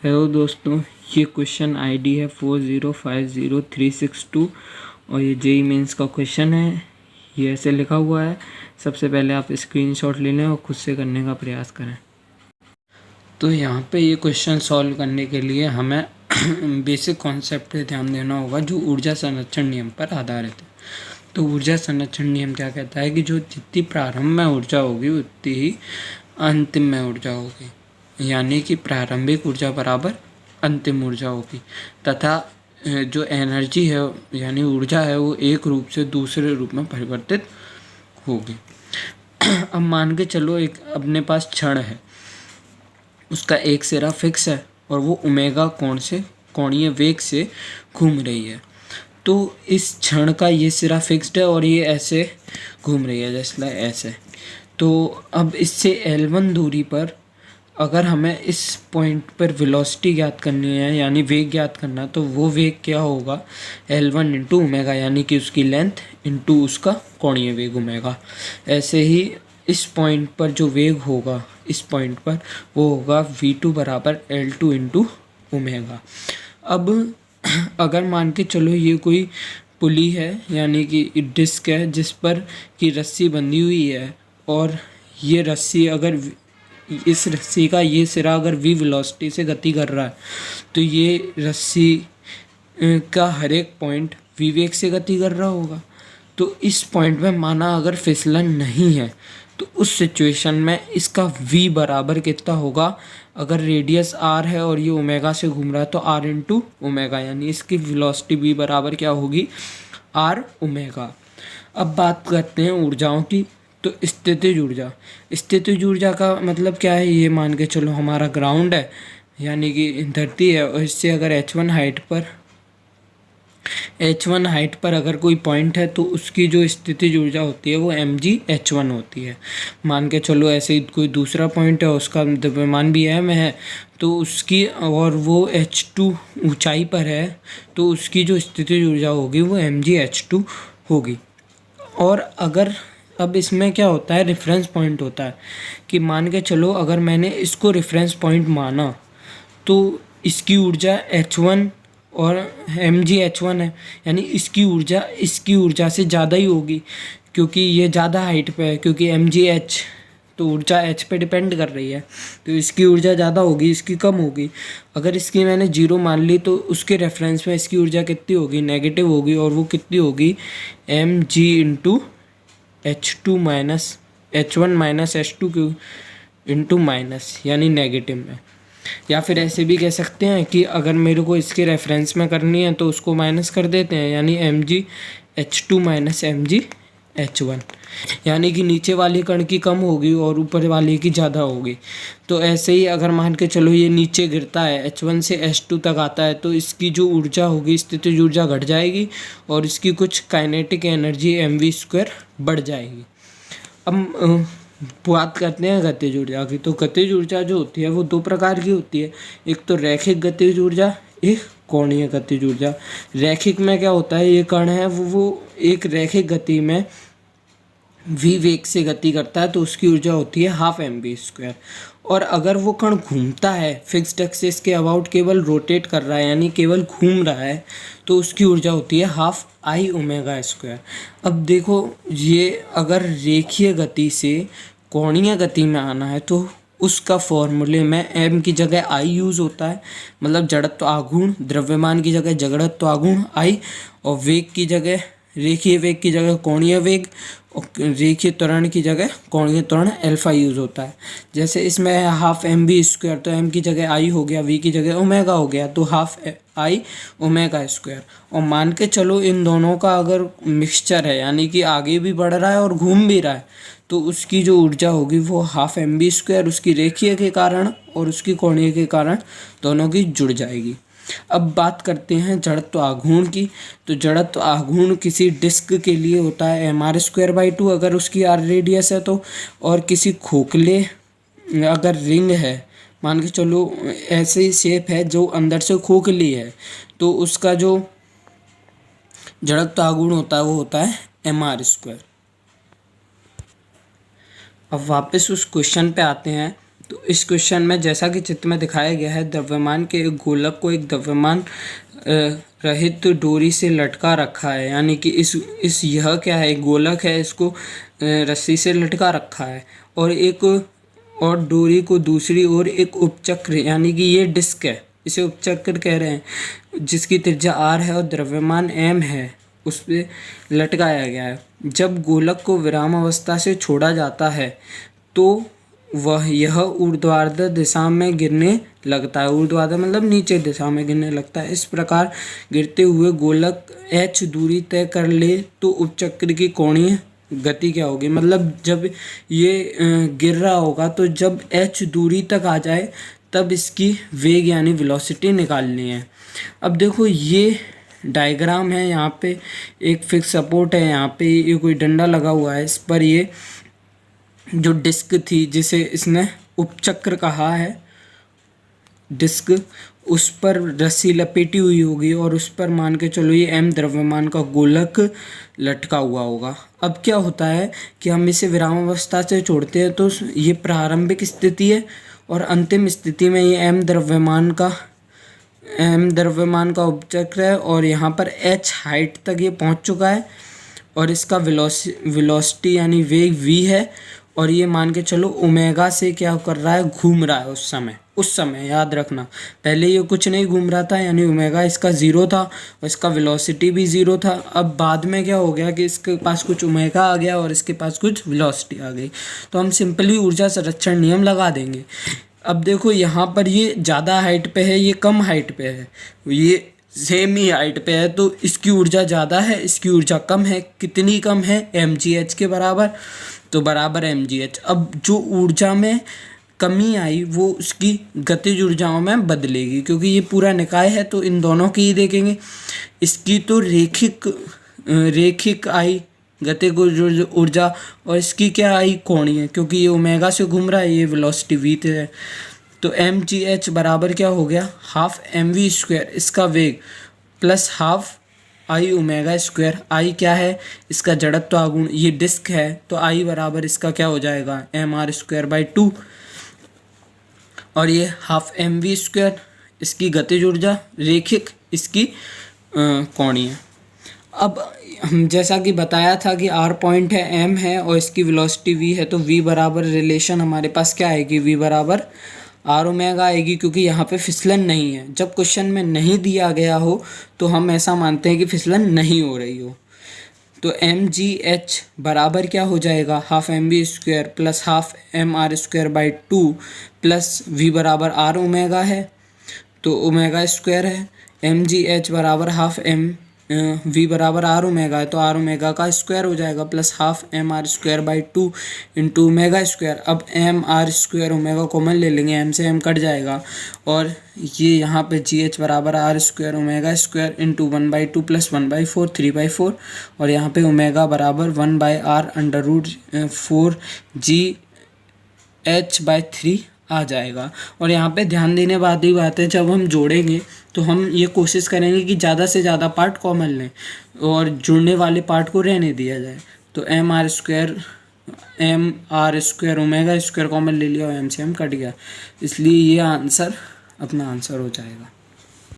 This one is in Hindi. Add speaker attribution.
Speaker 1: हेलो दोस्तों, ये क्वेश्चन आईडी है 40500362 और ये जेई मेंस का क्वेश्चन है। ये ऐसे लिखा हुआ है। सबसे पहले आप स्क्रीनशॉट ले लें और खुद से करने का प्रयास करें। तो यहाँ पे ये क्वेश्चन सॉल्व करने के लिए हमें बेसिक कॉन्सेप्ट पे ध्यान देना होगा जो ऊर्जा संरक्षण नियम पर आधारित है। तो ऊर्जा संरक्षण नियम क्या कहता है कि जो जितनी प्रारंभ में ऊर्जा होगी उतनी ही अंतिम में ऊर्जा होगी, यानी कि प्रारंभिक ऊर्जा बराबर अंतिम ऊर्जा होगी तथा जो एनर्जी है यानी ऊर्जा है वो एक रूप से दूसरे रूप में परिवर्तित होगी। अब मान के चलो एक अपने पास क्षण है, उसका एक सिरा फिक्स है और वो ओमेगा कोणीय वेग से घूम रही है। तो इस क्षण का ये सिरा फिक्स्ड है और ये ऐसे घूम रही है जैसे ऐसे। तो अब इससे L1 दूरी पर अगर हमें इस पॉइंट पर वेलोसिटी ज्ञात करनी है यानी वेग ज्ञात करना, तो वो वेग क्या होगा L1 इंटू ओमेगा, यानी कि उसकी लेंथ इंटू उसका कोणीय वेग ओमेगा। ऐसे ही इस पॉइंट पर जो वेग होगा इस पॉइंट पर वो होगा V2 बराबर L2 इंटू ओमेगा। अब अगर मान के चलो ये कोई पुली है यानी कि डिस्क है जिस पर की रस्सी बंधी हुई है और ये रस्सी अगर इस रस्सी का ये सिरा अगर v वेलोसिटी से गति कर रहा है तो ये रस्सी का हर एक पॉइंट v वेग से गति कर रहा होगा। तो इस पॉइंट में माना अगर फिसलन नहीं है तो उस सिचुएशन में इसका v बराबर कितना होगा, अगर रेडियस r है और ये ओमेगा से घूम रहा है तो r इंटू ओमेगा, यानी इसकी वेलोसिटी v बराबर क्या होगी r ओमेगा। अब बात करते हैं ऊर्जाओं की। तो स्थितिज ऊर्जा का मतलब क्या है, ये मान के चलो हमारा ग्राउंड है यानी कि धरती है और इससे अगर h1 हाइट पर अगर कोई पॉइंट है तो उसकी जो स्थितिज ऊर्जा होती है वो mgh1 होती है। मान के चलो ऐसे ही कोई दूसरा पॉइंट है उसका द्रव्यमान भी m है तो उसकी और वो h2 ऊंचाई पर है तो उसकी जो स्थितिज ऊर्जा होगी वो mgh2 होगी। और अगर अब इसमें क्या होता है, रेफरेंस पॉइंट होता है कि मान के चलो अगर मैंने इसको रेफरेंस पॉइंट माना तो इसकी ऊर्जा h1 और mgh1 है, यानी इसकी ऊर्जा से ज़्यादा ही होगी क्योंकि ये ज़्यादा हाइट पे है, क्योंकि mgh तो ऊर्जा h पे डिपेंड कर रही है तो इसकी ऊर्जा ज़्यादा होगी इसकी कम होगी। अगर इसकी मैंने 0 मान ली तो उसके रेफरेंस में इसकी ऊर्जा कितनी होगी, नेगेटिव होगी, और वो कितनी होगी mg into h2 minus h1 minus h2 into minus यानी नेगेटिव में। या फिर ऐसे भी कह सकते हैं कि अगर मेरे को इसके रेफरेंस में करनी है तो उसको माइनस कर देते हैं यानी mgh2 माइनस mgh1, यानी कि नीचे वाले कण की कम होगी और ऊपर वाले की ज़्यादा होगी। तो ऐसे ही अगर मान के चलो ये नीचे गिरता है h1 से h2 तक आता है तो इसकी जो ऊर्जा होगी स्थितिज ऊर्जा घट जाएगी और इसकी कुछ काइनेटिक एनर्जी mv² बढ़ जाएगी। अब बात करते हैं गतिज ऊर्जा की। तो गतिज ऊर्जा जो होती है वो दो प्रकार की होती है, एक तो रैखिक गतिज ऊर्जा, एक कोणीय गतिज ऊर्जा। रैखिक में क्या होता है, ये कण है वो एक रैखिक गति में v वेग से गति करता है तो उसकी ऊर्जा होती है हाफ mv²। और अगर वो कण घूमता है फिक्स्ड एक्सिस के अबाउट, केवल रोटेट कर रहा है यानी केवल घूम रहा है, तो उसकी ऊर्जा होती है हाफ i ओमेगा²। अब देखो ये अगर रेखीय गति से कोणीय गति में आना है तो उसका फॉर्मूले में m की जगह i यूज़ होता है, मतलब जड़त्व आघूर्ण, द्रव्यमान की जगह जड़त्व आघूर्ण i, और वेग की जगह रेखीय वेग की जगह कोणीय वेग, और रेखीय त्वरण की जगह कोणीय त्वरण अल्फा यूज़ होता है। जैसे इसमें है हाफ mv² तो m की जगह i हो गया, v की जगह ओमेगा हो गया, तो हाफ i ओमेगा²। और मान के चलो इन दोनों का अगर मिक्सचर है यानी कि आगे भी बढ़ रहा है और घूम भी रहा है तो उसकी जो ऊर्जा होगी वो हाफ mv² उसकी रेखीय के कारण और उसकी कोणीय के कारण दोनों की जुड़ जाएगी। अब बात करते हैं जड़त्व आघूर्ण की। तो जड़त्व आघूर्ण किसी डिस्क के लिए होता है mr²/2 अगर उसकी r रेडियस है तो, और किसी खोखले अगर रिंग है, मान के चलो ऐसे ही शेप है जो अंदर से खोखली है, तो उसका जो जड़त्व आघूर्ण होता है वो होता है mr²। अब वापस उस क्वेश्चन पे आते हैं तो इस क्वेश्चन में जैसा कि चित्र में दिखाया गया है, द्रव्यमान के एक गोलक को एक द्रव्यमान रहित डोरी से लटका रखा है, यानी कि इस यह क्या है, एक गोलक है, इसको रस्सी से लटका रखा है, और डोरी को दूसरी ओर एक उपचक्र यानी कि ये डिस्क है, इसे उपचक्र कह रहे हैं, जिसकी त्रिज्या r है और द्रव्यमान m है, उस पे लटकाया गया है। जब गोलक को विराम अवस्था से छोड़ा जाता है तो यह ऊर्ध्वाधर दिशा में गिरने लगता है। ऊर्ध्वाधर मतलब नीचे दिशा में गिरने लगता है। इस प्रकार गिरते हुए गोलक h दूरी तय कर ले तो उपचक्र की कोणीय गति क्या होगी, मतलब जब ये गिर रहा होगा तो जब h दूरी तक आ जाए तब इसकी वेग यानी वेलोसिटी निकालनी है। अब देखो ये डायग्राम है, यहाँ पे एक फिक्स सपोर्ट है, यहाँ पे ये कोई डंडा लगा हुआ है, इस पर ये जो डिस्क थी जिसे इसने उपचक्र कहा है, डिस्क, उस पर रस्सी लपेटी हुई होगी और उस पर मान के चलो ये m द्रव्यमान का गोलक लटका हुआ होगा। अब क्या होता है कि हम इसे विराम अवस्था से छोड़ते हैं तो ये प्रारंभिक स्थिति है और अंतिम स्थिति में ये m द्रव्यमान का उपचक्र है और यहाँ पर h हाइट तक ये पहुँच चुका है और इसका वेलोसिटी यानी वेग v है और ये मान के चलो ओमेगा से क्या कर रहा है, घूम रहा है। उस समय याद रखना, पहले ये कुछ नहीं घूम रहा था, यानी ओमेगा इसका 0 था और इसका वेलोसिटी भी 0 था। अब बाद में क्या हो गया कि इसके पास कुछ ओमेगा आ गया और इसके पास कुछ वेलोसिटी आ गई, तो हम सिंपली ऊर्जा संरक्षण नियम लगा देंगे। अब देखो यहाँ पर ये ज़्यादा हाइट पे है, ये कम हाइट पे है, ये सेम ही हाइट पे है, तो इसकी ऊर्जा ज़्यादा है, इसकी ऊर्जा कम है। कितनी कम है, mgh के बराबर, तो बराबर mgh। अब जो ऊर्जा में कमी आई वो उसकी गतिज ऊर्जाओं में बदलेगी, क्योंकि ये पूरा निकाय है तो इन दोनों की ही देखेंगे। इसकी तो रेखिक आई गतिज ऊर्जा और इसकी क्या आई, कोणीय, क्योंकि ये ओमेगा से घूम रहा है, ये वेलोसिटी v है। तो mgh बराबर क्या हो गया, हाफ mv स्क्वायर इसका वेग plus half I omega square. I क्या है, इसका जड़त्व आघूर्ण, ये डिस्क है तो आई बराबर इसका क्या हो जाएगा, mr स्क्वायर बाई 2 और ये हाफ mv स्क्वायर इसकी गतिज ऊर्जा रेखिक, इसकी कोणीय। अब हम जैसा कि बताया था कि r पॉइंट है, m है और इसकी वेलोसिटी v है, तो v बराबर रिलेशन हमारे पास क्या आएगी, v बराबर r ओमेगा आएगी, क्योंकि यहाँ पे फिसलन नहीं है। जब क्वेश्चन में नहीं दिया गया हो तो हम ऐसा मानते हैं कि फिसलन नहीं हो रही हो। तो mgh बराबर क्या हो जाएगा, half mv square plus half mr square by 2 plus v बराबर r ओमेगा है, तो ओमेगा स्क्वायर है। mgh बराबर हाफ v बराबर r ओमेगा है, तो r ओमेगा का स्क्वायर हो जाएगा plus half mr square by 2 into omega square. अब mr स्क्वायर ओमेगा कॉमन ले लेंगे, m से m कट जाएगा और ये यहाँ पे gh बराबर r square omega square into 1/2 plus 1/4 3/4 और यहाँ पे ओमेगा बराबर 1/r अंडर रूट 4 gh/3 आ जाएगा। और यहाँ पे ध्यान देने वाली बात है, जब हम जोड़ेंगे तो हम ये कोशिश करेंगे कि ज़्यादा से ज़्यादा पार्ट कॉमन लें और जुड़ने वाले पार्ट को रहने दिया जाए। तो mr square omega square common ले लिया और m से m कट गया, इसलिए ये आंसर अपना आंसर हो जाएगा।